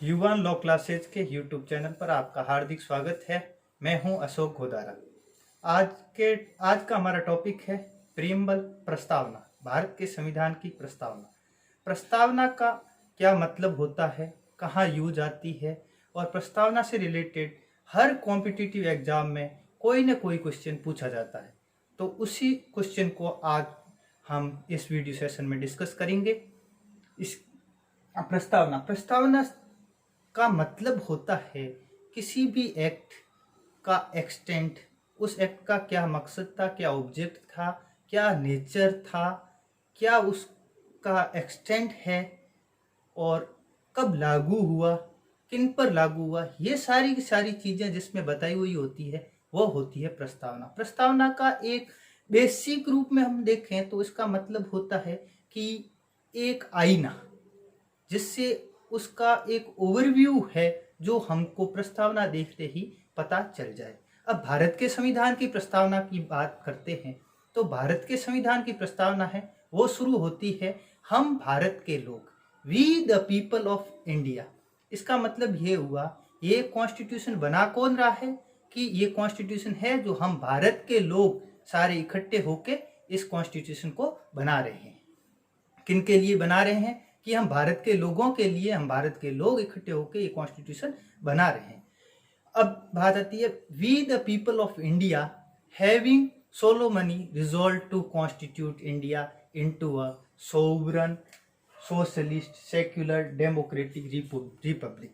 युवान law classes के YouTube channel पर आपका हार्दिक स्वागत है। मैं हूं अशोक घोदारा। आज का हमारा टॉपिक है प्रीएम्बल, प्रस्तावना, भारत के संविधान की प्रस्तावना। प्रस्तावना का क्या मतलब होता है, कहाँ यूज आती है, और प्रस्तावना से रिलेटेड हर कॉम्पिटिटिव एग्जाम में कोई ना कोई क्वेश्चन पूछा जाता है। तो उसी क्वेश्चन को आज हम इस वीडियो सेशन में डिस्कस करेंगे। इस प्रस्तावना का मतलब होता है किसी भी एक्ट का एक्सटेंट, उस एक्ट का क्या मकसद था, क्या ऑब्जेक्ट था, क्या नेचर था, क्या उसका एक्सटेंट है और कब लागू हुआ, किन पर लागू हुआ, ये सारी की सारी चीज़ें जिसमें बताई हुई होती है वो होती है प्रस्तावना। प्रस्तावना का एक बेसिक रूप में हम देखें तो इसका मतलब होता है कि एक आईना जिससे उसका एक ओवरव्यू है जो हमको प्रस्तावना देखते ही पता चल जाए। अब भारत के संविधान की प्रस्तावना की बात करते हैं तो भारत के संविधान की प्रस्तावना है वो शुरू होती है हम भारत के लोग, we the people of India. इसका मतलब ये हुआ ये कॉन्स्टिट्यूशन बना कौन रहा है कि ये कॉन्स्टिट्यूशन है जो हम भारत के लोग सारे इकट्ठे होके इस कॉन्स्टिट्यूशन को बना रहे हैं। किन के लिए बना रहे हैं कि हम भारत के लोगों के लिए, हम भारत के लोग इकट्ठे होकर ये कॉन्स्टिट्यूशन बना रहे हैं। अब बात आती है we the people of India having solemnly resolve to constitute India into a sovereign socialist secular democratic republic.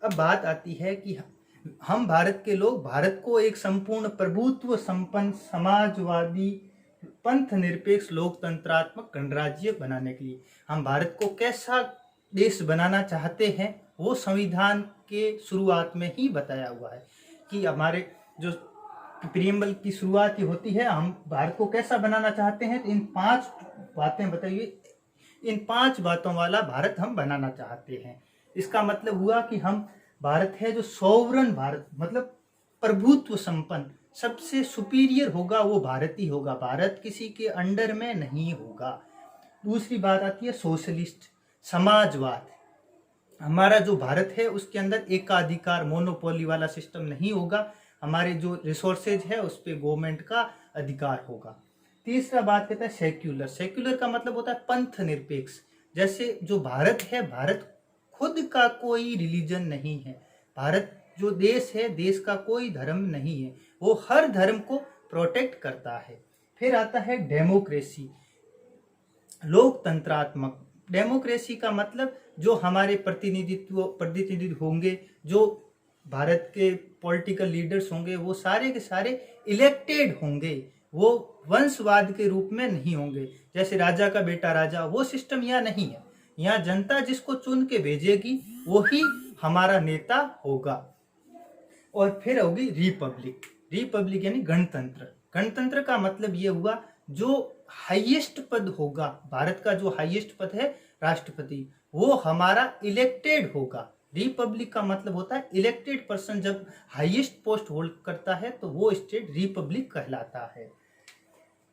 अब बात आती है कि हम भारत के लोग भारत को एक संपूर्ण प्रभुत्व संपन्न समाजवादी पंथ निरपेक्ष लोकतंत्रात्मक गणराज्य बनाने के लिए हम भारत को कैसा देश बनाना चाहते हैं वो संविधान के शुरुआत में ही बताया हुआ है कि हमारे जो प्रीएम्बल की शुरुआत होती है हम भारत को कैसा बनाना चाहते हैं। तो इन 5 बातें बताइए, इन 5 बातों वाला भारत हम बनाना चाहते हैं। इसका मतलब हुआ कि हम भारत है जो सोवरन भारत, मतलब प्रभुत्व संपन्न, सबसे सुपीरियर होगा वो भारत ही होगा, भारत किसी के अंडर में नहीं होगा। दूसरी बात आती है सोशलिस्ट, समाजवाद। हमारा जो भारत है उसके अंदर एकाधिकार मोनोपोली वाला सिस्टम नहीं होगा, हमारे जो रिसोर्सेज है उस पर गवर्नमेंट का अधिकार होगा। तीसरा बात कहता है सेक्युलर। सेक्युलर का मतलब होता है पंथ निरपेक्ष। जैसे जो भारत है, भारत खुद का कोई रिलीजन नहीं है, भारत जो देश है देश का कोई धर्म नहीं है, वो हर धर्म को प्रोटेक्ट करता है। फिर आता है डेमोक्रेसी, लोकतंत्रात्मक। डेमोक्रेसी का मतलब जो हमारे प्रतिनिधि होंगे, जो भारत के पॉलिटिकल लीडर्स होंगे वो सारे के सारे इलेक्टेड होंगे, वो वंशवाद के रूप में नहीं होंगे जैसे राजा का बेटा राजा, वो सिस्टम यहाँ नहीं है। यहाँ जनता जिसको चुन के भेजेगी वही हमारा नेता होगा। और फिर होगी रिपब्लिक। रिपब्लिक यानी गणतंत्र। गणतंत्र का मतलब ये हुआ जो हाईएस्ट पद होगा, भारत का जो हाईएस्ट पद है राष्ट्रपति, वो हमारा इलेक्टेड होगा। रिपब्लिक का मतलब होता है इलेक्टेड पर्सन जब हाईएस्ट पोस्ट होल्ड करता है तो वो स्टेट रिपब्लिक कहलाता है।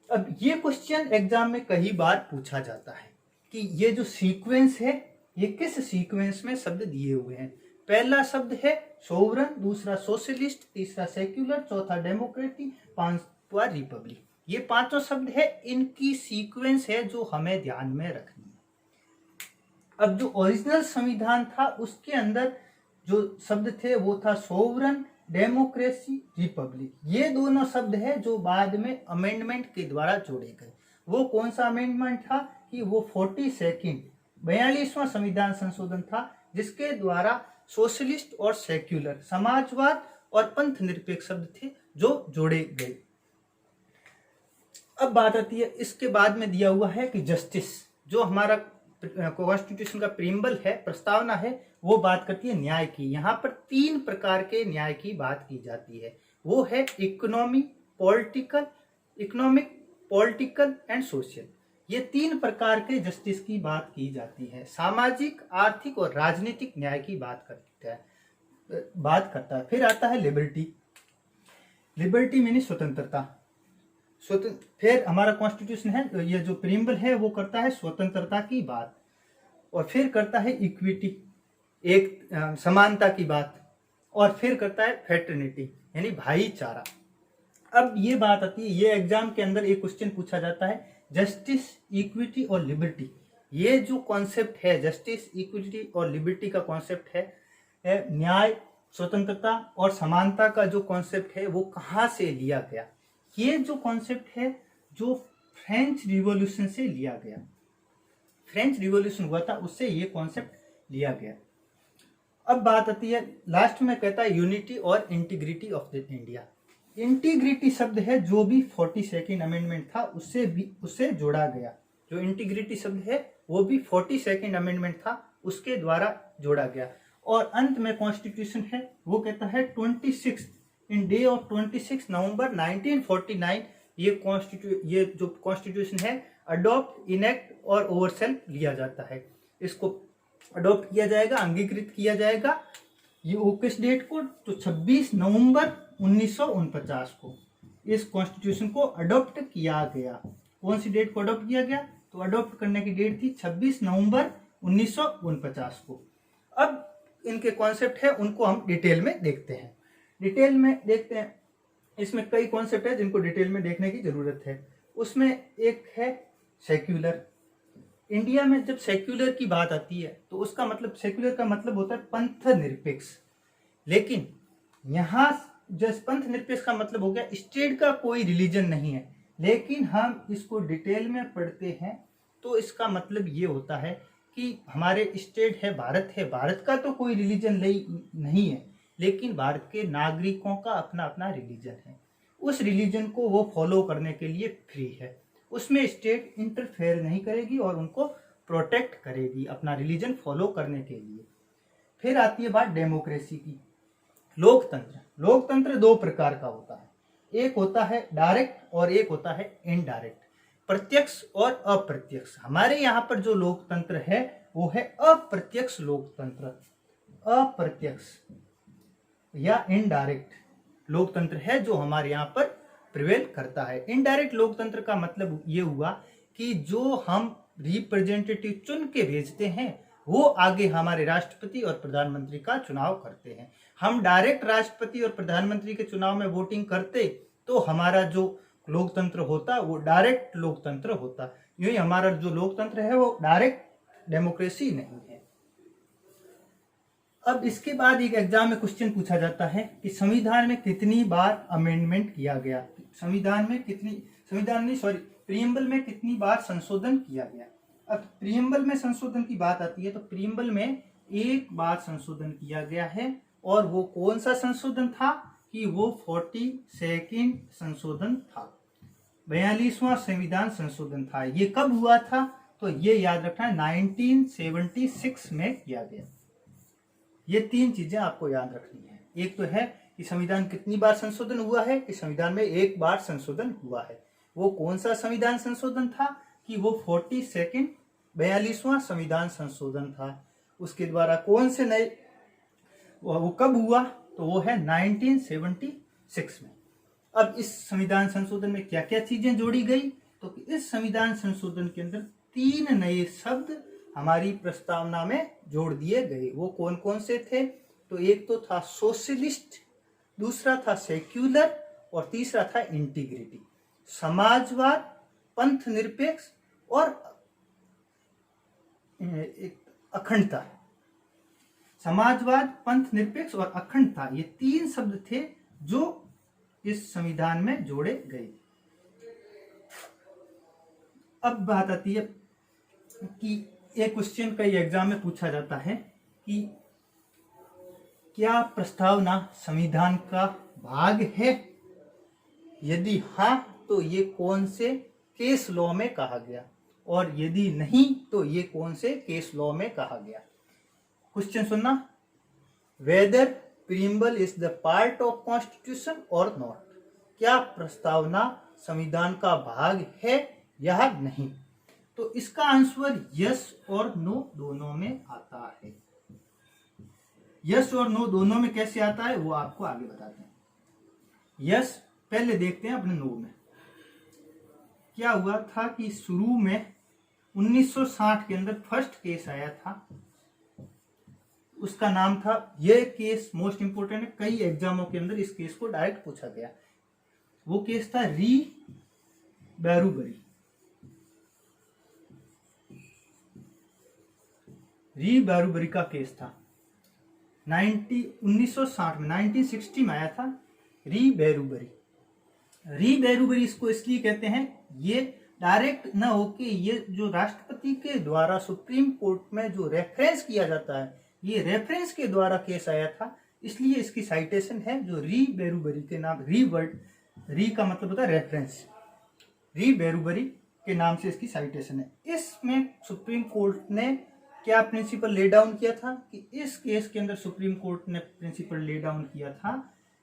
अब ये क्वेश्चन एग्जाम में कई बार पूछा जाता है कि ये जो सीक्वेंस है ये किस सीक्वेंस में शब्द दिए हुए हैं। पहला शब्द है सोवरन, दूसरा सोशलिस्ट, तीसरा सेक्युलर, चौथा डेमोक्रेटिक, पांचवा रिपब्लिक। ये पांचों शब्द है, इनकी सीक्वेंस है जो हमें ध्यान में रखनी है। अब जो ओरिजिनल संविधान था उसके अंदर जो शब्द थे वो था सोवरन, डेमोक्रेसी, रिपब्लिक। ये दोनों शब्द है जो बाद में अमेंडमेंट के द्वारा जोड़े गए। वो कौन सा अमेंडमेंट था कि वो 42वां संविधान संशोधन था जिसके द्वारा सोशलिस्ट और सेक्युलर, समाजवाद और पंथ निरपेक्ष शब्द थे जो जोड़े गए। अब बात आती है इसके बाद में दिया हुआ है कि जस्टिस, जो हमारा कॉन्स्टिट्यूशन का प्रीएम्बल है, प्रस्तावना है, वो बात करती है न्याय की। यहाँ पर 3 प्रकार के न्याय की बात की जाती है, वो है इकोनॉमिक, पॉलिटिकल एंड सोशल। ये 3 प्रकार के जस्टिस की बात की जाती है। सामाजिक, आर्थिक और राजनीतिक न्याय की बात करता है। फिर आता है लिबर्टी। लिबर्टी मीनी स्वतंत्रता। फिर हमारा कॉन्स्टिट्यूशन है, ये जो प्रीएम्बल है वो करता है स्वतंत्रता की बात। और फिर करता है इक्विटी। एक समानता की बात, और फिर करता है फ्रेटर्निटी यानी भाईचारा। अब ये बात आती है, ये एग्जाम के अंदर एक क्वेश्चन पूछा जाता है, जस्टिस, इक्विटी और लिबर्टी, ये जो कॉन्सेप्ट है जस्टिस, इक्विटी और लिबर्टी का कॉन्सेप्ट है न्याय, स्वतंत्रता और समानता का जो कॉन्सेप्ट है वो कहाँ से लिया गया? ये जो कॉन्सेप्ट है जो फ्रेंच रिवॉल्यूशन से लिया गया, फ्रेंच रिवॉल्यूशन हुआ था उससे ये कॉन्सेप्ट लिया गया। अब बात आती है लास्ट में, कहता है यूनिटी और integrity of the India. Integrity शब्द है जो भी 42nd अमेंडमेंट था उससे जोड़ा गया। जो इंटीग्रिटी शब्द है वो भी 42nd अमेंडमेंट था उसके द्वारा जोड़ा गया। और अंत में कॉन्स्टिट्यूशन है वो कहता है 26 इन डे ऑफ 26 नवंबर 1949 ये जो कॉन्स्टिट्यूशन है अडॉप्ट, इनेक्ट और ओवरसेल्फ लिया जाता है। इसको अडॉप्ट किया जाएगा, अंगीकृत किया जाएगा। ये वो किस डेट को? तो 26 नवंबर 1949 को इस कॉन्स्टिट्यूशन को अडॉप्ट किया गया। कौन सी डेट को अडॉप्ट किया गया? तो अडॉप्ट करने की डेट थी 26 नवंबर 1949 को। अब इनके कॉन्सेप्ट है उनको हम डिटेल में देखते हैं। डिटेल में देखते हैं, इसमें कई कॉन्सेप्ट है जिनको डिटेल में देखने की जरूरत है। उसमें एक है सेक्युलर। इंडिया में जब सेक्युलर की बात आती है तो उसका मतलब, सेक्युलर का मतलब होता है पंथ निरपेक्ष। लेकिन यहाँ जैसे पंथ निरपेक्ष का मतलब हो गया स्टेट का कोई रिलीजन नहीं है। लेकिन हम इसको डिटेल में पढ़ते हैं तो इसका मतलब ये होता है कि हमारे स्टेट है, भारत का तो कोई रिलीजन नहीं है, लेकिन भारत के नागरिकों का अपना अपना रिलीजन है। उस रिलीजन को वो फॉलो करने के लिए फ्री है, उसमें स्टेट इंटरफेयर नहीं करेगी और उनको प्रोटेक्ट करेगी अपना रिलीजन फॉलो करने के लिए। फिर आती है बात डेमोक्रेसी की। लोकतंत्र दो प्रकार का होता है, एक होता है डायरेक्ट और एक होता है इनडायरेक्ट, प्रत्यक्ष और अप्रत्यक्ष। हमारे यहाँ पर जो लोकतंत्र है वो है अप्रत्यक्ष लोकतंत्र। अप्रत्यक्ष या इनडायरेक्ट लोकतंत्र है जो हमारे यहाँ पर प्रिवेल करता है। इनडायरेक्ट लोकतंत्र का मतलब ये हुआ कि जो हम रिप्रेजेंटेटिव चुन के भेजते हैं वो आगे हमारे राष्ट्रपति और प्रधानमंत्री का चुनाव करते हैं। हम डायरेक्ट राष्ट्रपति और प्रधानमंत्री के चुनाव में वोटिंग करते तो हमारा जो लोकतंत्र होता वो डायरेक्ट लोकतंत्र होता। यूं ही हमारा जो लोकतंत्र है वो डायरेक्ट डेमोक्रेसी नहीं है। अब इसके बाद एक एग्जाम में क्वेश्चन पूछा जाता है कि संविधान में कितनी बार अमेंडमेंट किया गया, प्रीएम्बल में कितनी बार संशोधन किया गया। अब प्रीएम्बल में संशोधन की बात आती है तो प्रीएम्बल में एक बार संशोधन किया गया है, और वो कौन सा संशोधन था कि वो 42nd संशोधन था, 42वां संविधान संशोधन था। ये कब हुआ था? तो ये याद रखना है 1976 में किया गया। ये तीन चीजें आपको याद रखनी है। एक तो है कि संविधान कितनी बार संशोधन हुआ है, कि संविधान में एक बार संशोधन हुआ है। वो कौन सा संविधान संशोधन था कि वो 42वां संविधान संशोधन था। उसके द्वारा कौन से नए, वो कब हुआ? तो वो है 1976 में। अब इस संविधान संशोधन में क्या क्या चीजें जोड़ी गई? तो इस संविधान संशोधन के अंदर 3 नए शब्द हमारी प्रस्तावना में जोड़ दिए गए। वो कौन कौन से थे? तो एक तो था सोशलिस्ट, दूसरा था सेक्युलर और तीसरा था इंटीग्रिटी। समाजवाद, पंथ निरपेक्ष और अखंडता। समाजवाद, पंथ निरपेक्ष और अखंडता, ये 3 शब्द थे जो इस संविधान में जोड़े गए। अब बात आती है कि एक क्वेश्चन कई एग्जाम में पूछा जाता है कि क्या प्रस्तावना संविधान का भाग है? यदि हाँ तो ये कौन से केस लॉ में कहा गया, और यदि नहीं तो ये कौन से केस लॉ में कहा गया। क्वेश्चन सुनना, whether preamble is the part of constitution or not. क्या प्रस्तावना संविधान का भाग है या नहीं? तो इसका आंसर यस और नो दोनों में आता है। यस और नो दोनों में कैसे आता है वो आपको आगे बताते हैं। यस पहले देखते हैं अपने नो में। क्या हुआ था कि शुरू में 1960 के अंदर फर्स्ट केस आया था। उसका नाम था, ये केस मोस्ट इंपोर्टेंट है, कई एग्जामों के अंदर इस केस को डायरेक्ट पूछा गया। वो केस था री बैरूबरी। री बैरूबरी का केस था 1960 में, 1960 में आया था री बैरूबरी। री बैरूबरी इसको इसलिए कहते हैं, ये डायरेक्ट ना होके ये जो राष्ट्रपति के द्वारा सुप्रीम कोर्ट में जो रेफरेंस किया जाता है, ये रेफरेंस के द्वारा केस आया था, इसलिए इसकी साइटेशन है जो री बैरूबरी के नाम, री का मतलब होता है रेफरेंस, री बैरूबरी के नाम से इसकी साइटेशन है। इसमें सुप्रीम कोर्ट ने क्या प्रिंसिपल ले डाउन किया था कि इस केस के अंदर सुप्रीम कोर्ट ने प्रिंसिपल ले डाउन किया था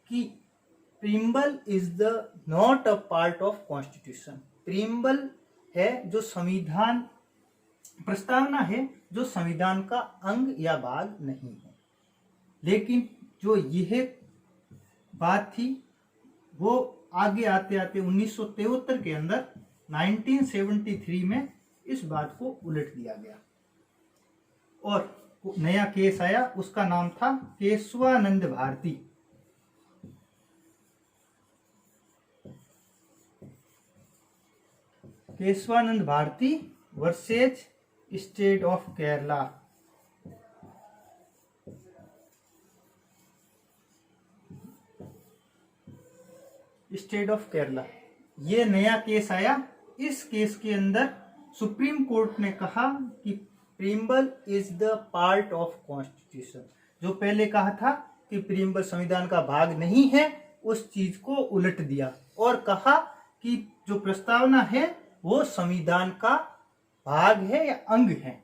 कि preamble is the not a part of constitution. Preamble है जो संविधान, प्रस्तावना है जो संविधान का अंग या भाग नहीं है। लेकिन जो यह बात थी वो आगे आते आते 1973 के अंदर 1973 में इस बात को उलट दिया गया और नया केस आया, उसका नाम था Keshavananda Bharati. Keshavananda Bharati versus state of Kerala. State of Kerala, ये नया केस आया। इस केस के अंदर सुप्रीम कोर्ट ने कहा कि preamble is the part of constitution. जो पहले कहा था कि प्रीम्बल संविधान का भाग नहीं है, उस चीज को उलट दिया और कहा कि जो प्रस्तावना है वो संविधान का भाग है या अंग है।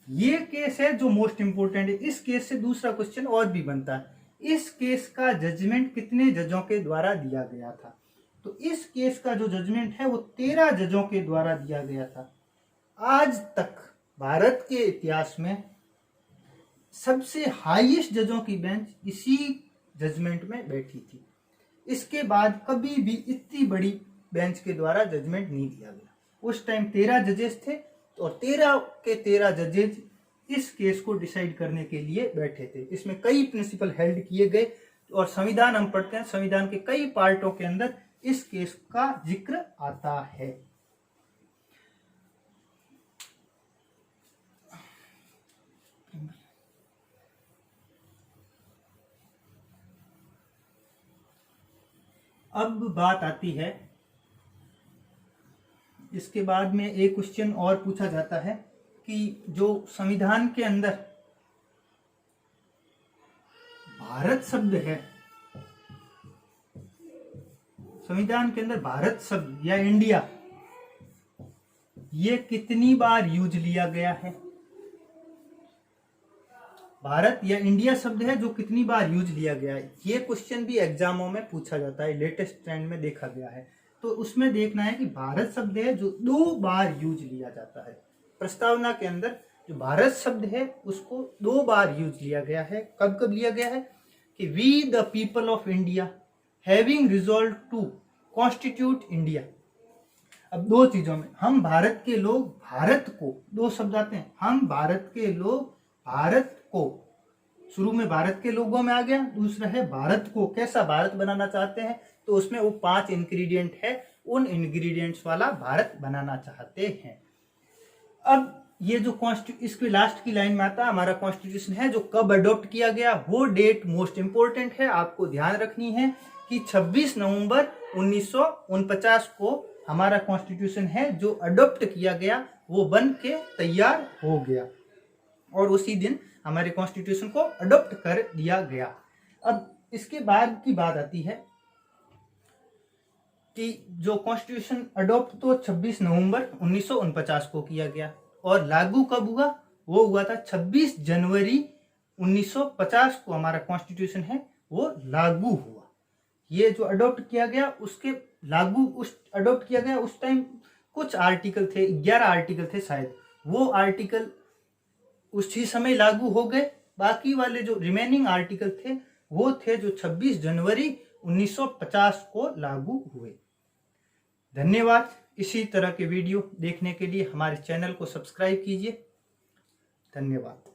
ये केस है जो मोस्ट इंपोर्टेंट है। इस केस से दूसरा क्वेश्चन और भी बनता है, इस केस का जजमेंट कितने जजों के द्वारा दिया गया था? तो इस केस का जो जजमेंट है वो 13 जजों के द्वारा दिया गया था। आज तक भारत के इतिहास में सबसे हाईएस्ट जजों की बेंच इसी जजमेंट में बैठी थी। इसके बाद कभी भी इतनी बड़ी बेंच के द्वारा जजमेंट नहीं दिया गया। उस टाइम 13 जजेस थे और 13 के 13 जजेस इस केस को डिसाइड करने के लिए बैठे थे। इसमें कई प्रिंसिपल हेल्ड किए गए और संविधान हम पढ़ते हैं, संविधान के कई पार्टों के अंदर इस केस का जिक्र आता है। अब बात आती है, इसके बाद में एक क्वेश्चन और पूछा जाता है कि जो संविधान के अंदर भारत शब्द है, संविधान के अंदर भारत शब्द या इंडिया, ये कितनी बार यूज लिया गया है? भारत या इंडिया शब्द है जो कितनी बार यूज लिया गया है, ये क्वेश्चन भी एग्जामों में पूछा जाता है, लेटेस्ट ट्रेंड में देखा गया है। तो उसमें देखना है कि भारत शब्द है जो 2 बार यूज लिया जाता है। प्रस्तावना के अंदर जो भारत शब्द है उसको 2 बार यूज लिया गया है। कब कब लिया गया है? कि we the people of India having resolve to constitute India. अब 2 चीजों में, हम भारत के लोग, भारत को, 2 शब्द आते हैं, हम भारत के लोग भारत को, शुरू में भारत के लोगों में आ गया, दूसरा है भारत को, कैसा भारत बनाना चाहते हैं, तो उसमें वो 5 इंग्रेडिएंट है, उन इंग्रेडिएंट्स वाला भारत बनाना चाहते हैं। अब ये जो इसके लास्ट की लाइन में आता है, हमारा कॉन्स्टिट्यूशन है जो कब अडॉप्ट किया गया, वो डेट मोस्ट इंपोर्टेंट है, आपको ध्यान रखनी है कि 26 नवंबर 1949 को हमारा कॉन्स्टिट्यूशन है जो अडॉप्ट किया गया, वो बन के तैयार हो गया और उसी दिन हमारे कॉन्स्टिट्यूशन को अडॉप्ट कर दिया गया। अब इसके बाद की बात आती है कि जो कॉन्स्टिट्यूशन अडॉप्ट तो 26 नवंबर 1949 को किया गया और लागू कब हुआ? वो हुआ था 26 जनवरी 1950 को हमारा कॉन्स्टिट्यूशन है वो लागू हुआ। ये जो अडॉप्ट किया गया उसके लागू, उस अडॉप्ट किया गया उस टाइम कुछ आर्टिकल थे, 11 आर्टिकल थे शायद, वो आर्टिकल उसी समय लागू हो गए। बाकी वाले जो रिमेनिंग आर्टिकल थे वो थे जो 26 जनवरी 1950 को लागू हुए। धन्यवाद। इसी तरह के वीडियो देखने के लिए हमारे चैनल को सब्सक्राइब कीजिए। धन्यवाद।